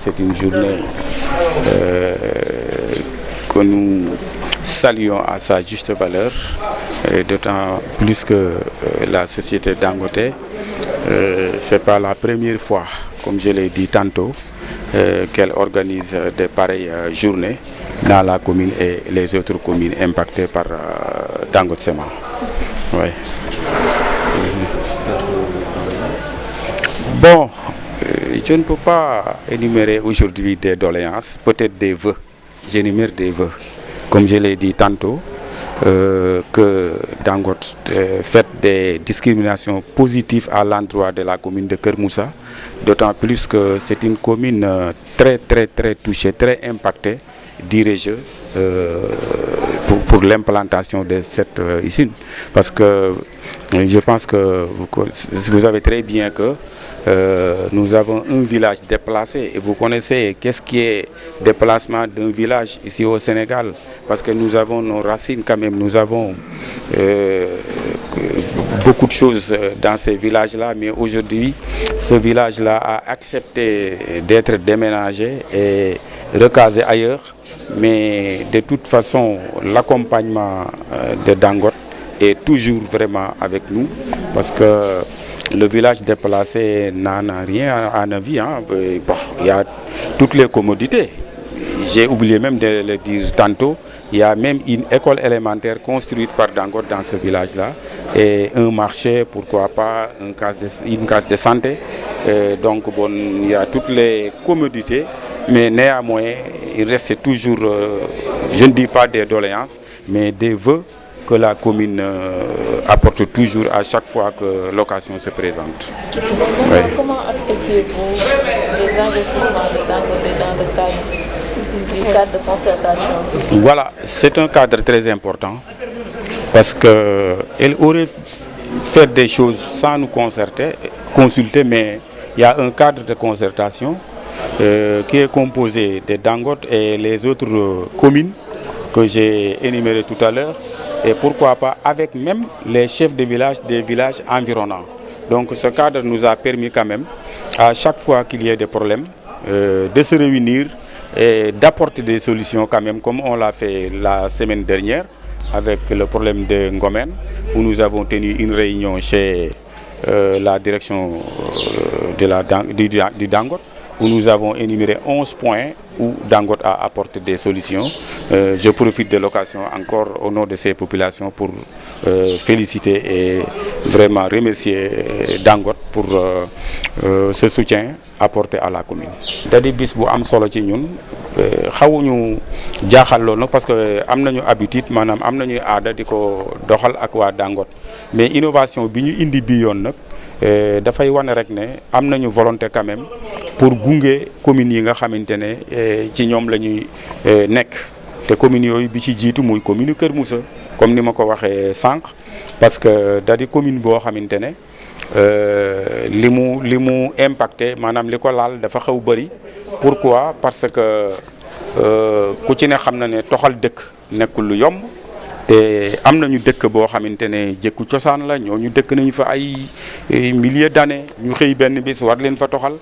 c'est une journée que nous saluons à sa juste valeur, d'autant plus que la société Dangote, c'est pas la première fois, comme je l'ai dit tantôt, qu'elle organise de pareilles journées dans la commune et les autres communes impactées par Dangote Cement. Ouais. Bon, je ne peux pas énumérer aujourd'hui des doléances, peut-être des vœux. J'énumère des vœux. Comme je l'ai dit tantôt, que Dangote fait des discriminations positives à l'endroit de la commune de Keur Moussa, d'autant plus que c'est une commune très touchée, très impactée, dirais-je, pour l'implantation de cette usine. Parce que je pense que vous savez très bien que nous avons un village déplacé et vous connaissez qu'est-ce qui est déplacement d'un village ici au Sénégal, parce que nous avons nos racines quand même, nous avons beaucoup de choses dans ces villages-là, mais aujourd'hui ce village-là a accepté d'être déménagé et recasé ailleurs, mais de toute façon l'accompagnement de Dangote est toujours vraiment avec nous, parce que le village déplacé n'a rien à Navy. Bon, il y a toutes les commodités. J'ai oublié même de le dire tantôt. Il y a même une école élémentaire construite par Dangote dans ce village-là. Et un marché, pourquoi pas, une case de santé. Donc bon, il y a toutes les commodités. Mais néanmoins, il reste toujours, je ne dis pas des doléances, mais des vœux que la commune apporte toujours à chaque fois que l'occasion se présente. Ouais. Comment appréciez-vous les investissements de Dangote dans le cadre de concertation? Voilà, c'est un cadre très important parce qu'elle aurait fait des choses sans nous consulter, mais il y a un cadre de concertation qui est composé de Dangote et les autres communes que j'ai énumérées tout à l'heure. Et pourquoi pas avec même les chefs de village des villages environnants. Donc ce cadre nous a permis quand même, à chaque fois qu'il y ait des problèmes, de se réunir et d'apporter des solutions quand même, comme on l'a fait la semaine dernière avec le problème de Ngomen, où nous avons tenu une réunion chez la direction du Dangote, où nous avons énuméré 11 points où Dangote a apporté des solutions. Je profite de l'occasion encore au nom de ces populations pour féliciter et vraiment remercier Dangote pour ce soutien apporté à la commune. dadi bis bu am solo ci ñun xawuñu jaaxal loolu parce que am nañu habitude maanaam am nañuy aada di ko doxal ak waa Dangote, mais innovation bi ñu indi bi yoon nag dafay wane rek ne am nañu volonté quand même pour gunge communes yi nga xamante ne ci ñoom la ñuy nekk te communes yooyu bi ci jiitu muy commune Keur Moussa comme ni ma ko waxee sànq, parce que da di commune boo xamante ne li mu impacté maanaam li ko laal dafa xaw bëri. Pourquoi? Parce que ku ci ne xam na ne toxal dëkk nekkul lu yomb. te am nañu dëkk boo xamante ne jëkku cosaan la, ñooñu dëkk nañu fa ay milliers d'années, ñu xëy benn bis war leen fa toxal,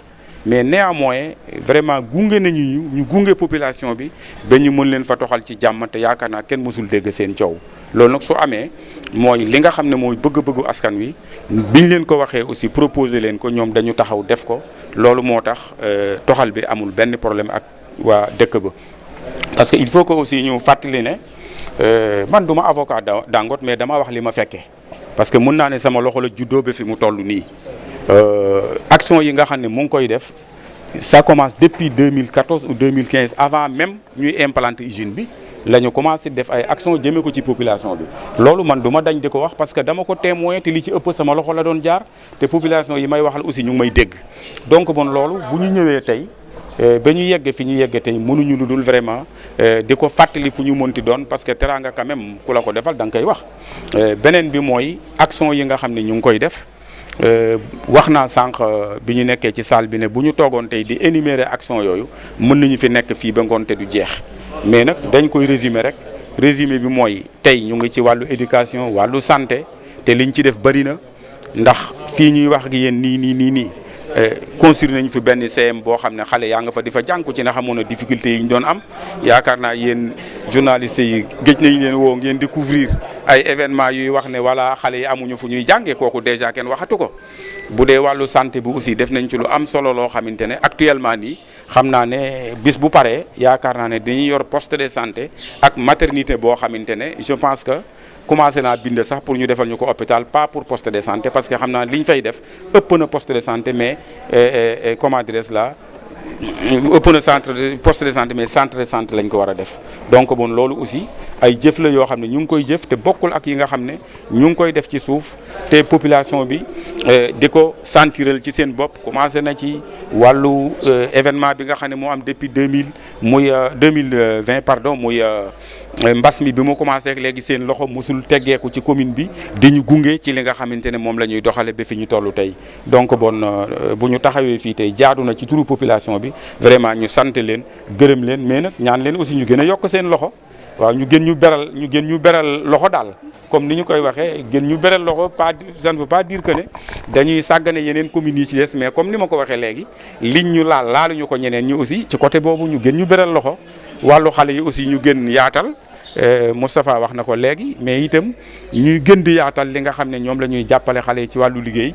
mais néanmoins vraiment gunge nañu ñu gunge population bi ba ñu mën leen fa toxal ci jàmm, te yaakaar naa kenn mësul dégg seen coow. loolu nag su amee mooy li nga xam ne mooy bëgg-bëggu askan wi biñ leen ko waxee aussi proposé leen ko, ñoom dañu taxaw def ko. loolu moo tax toxal bi amul benn problème ak waa dëkk ba, parce que il faut que aussi ñu fàttali ne man duma avocat Dangote, mais dama wax li ma fekkee, parce que mën naa ne sama loxo la juddoo ba fi mu toll nii. Action yi nga xam ne mu ngi koy def, ça commence depuis 2014 ou 2015, avant même ñuy implanter usine bi la ñu commencé def ay action jëmee ko ci population bi. loolu man duma dañ di ko wax parce que dama ko témoin, te li ci ëpp sama loxo la doon jaar, te population yi may waxal aussi ñu ngi may dégg. donc bon loolu bu ñu ñëwee tey ba ñu yegg fi ñu yegg tey mënuñu lu dul vraiment di ko fàttali fu ñu mënti doon, parce que teraanga quand même ku la ko defal da nga koy wax. beneen bi mooy action yi nga xam ne ñu ngi koy def. wax naa sànq bi ñu nekkee ci salle bi ne bu ñu toogoon tey di énumérer action yooyu mën nañu fi nekk fii ba ngoon te du jeex, mais nag dañ koy résumer rek. résumé bi mooy tey ñu ngi ci wàllu éducation, wàllu santé, te liñ ci def bëri na, ndax fii ñuy wax ak yéen nii construire nañ fi benn CM boo xam ne xale yaa nga fa di fa jànku ci na xamoon na difficulté yi ñu doon am yaakaar naa yéen journalistes yi géej nañ leen woo ngeen découvrir ay événements yuy wax ne voilà xale yi amuñu fu ñuy jàngee kooku déjà kenn waxatu ko bu dee wàllu santé bi aussi def nañ ci lu am solo loo xamante ne actuellement nii xam naa ne bis bu paree yaakaar naa ne dañuy yor poste de santé ak maternité boo xamante ne je pense que commencé naa bind sax pour ñu defal ñu ko hôpital pas pour poste de santé parce que xam naa li ñu fay def ëpp na poste de santé mais comment dirais-je là ëpp na poste de santé mais centre de santé lañ ko war a def donc bon loolu aussi ay jëf la yoo xam ne ñu ngi koy jëf te bokkul ak yi nga xam ne ñu ngi koy def ci suuf te population bi di ko sentiral ci seen bopp commencé na ci wàllu événement bi nga xam ne moo am depuis 2020 pardon muy mbas mi bi mu commencé ak léegi seen loxo musul teggeeku ci commune bi di ñu gunge ci li nga xamante ne moom la ñuy doxale ba fi ñu toll tey donc bon bu ñu taxawee fii tey jaadu na ci turu population bi vraiment ñu sant leen gërëm leen mais nag ñaan leen aussi ñu gën a yokk seen loxo waaw ñu gën ñu beral loxo daal comme ni ñu koy waxee gën ñu beral loxo pas ça ne veut pas dire que ne dañuy sàggane yeneen communes yi ci des mais comme ni ma ko waxee léegi liñ ñu laaluñu ko ñeneen ñi aussi ci côté boobu ñu gën ñu beral loxo wàllu xale yi aussi ñu gën yaatal Moustapha wax na ko léegi mais itam ñuy gën di yaatal li nga xam ne ñoom la ñuy jàppale xale yi ci wàllu liggéey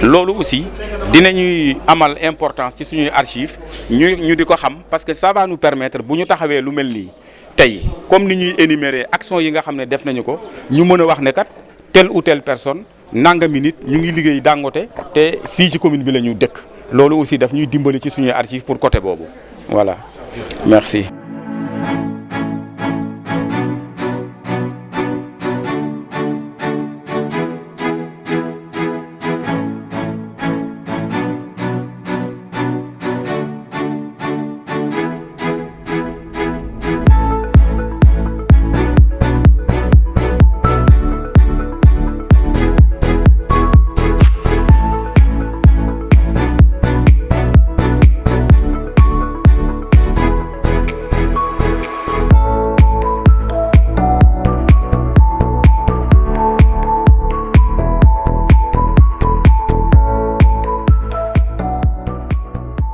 loolu aussi dinañuy amal importance ci suñuy archives ñu di ko xam parce que ça va nous permettre bu ñu taxawee lu mel nii tey comme ni ñuy énumérer action yi nga xam ne def nañu ko ñu mën a wax ne kat telle ou telle personne nangami nit ñu ngi liggéey Dangote te fii ci commune bi la ñu dëkk loolu aussi daf ñuy dimbali ci suñuy archives pour côté boobu voilà merci.